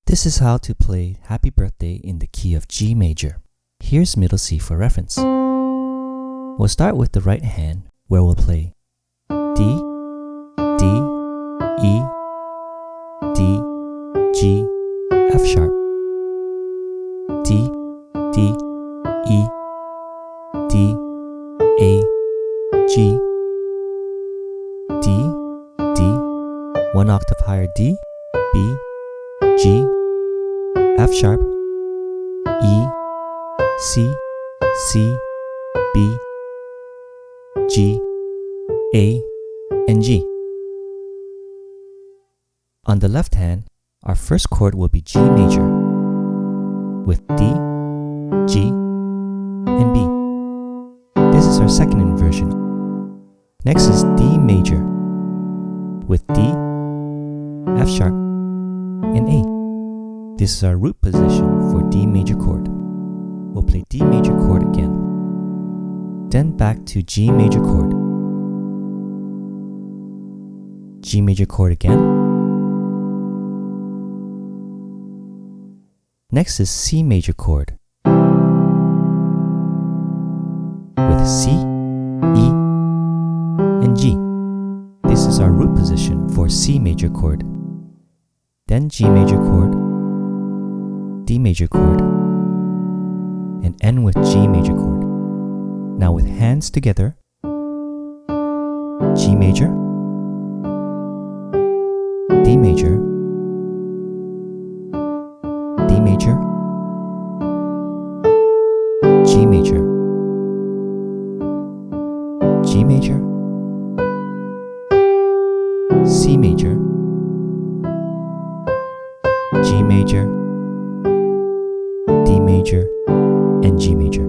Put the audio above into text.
This is how to play Happy Birthday in the key of G major. Here's middle C for reference. We'll start with the right hand, where we'll play D, D, E, D, G, F sharp, D, D, E, D, A, G, D, D, one octave higher D, B, G, F sharp, E, C, C, B, G, A, and G. On the left hand, our first chord will be G major with D, G, and B. This is our second inversion. Next is D major with D, F sharp, and A. This is our root position for D major chord. We'll play D major chord again. Then back to G major chord. G major chord again. Next is C major chord with C, E, and G. This is our root position for C major chord. Then G major chord, D major chord, and end with G major chord. Now with hands together, G major, D major, D major, G major, G major, C major, G major, D major, and G major.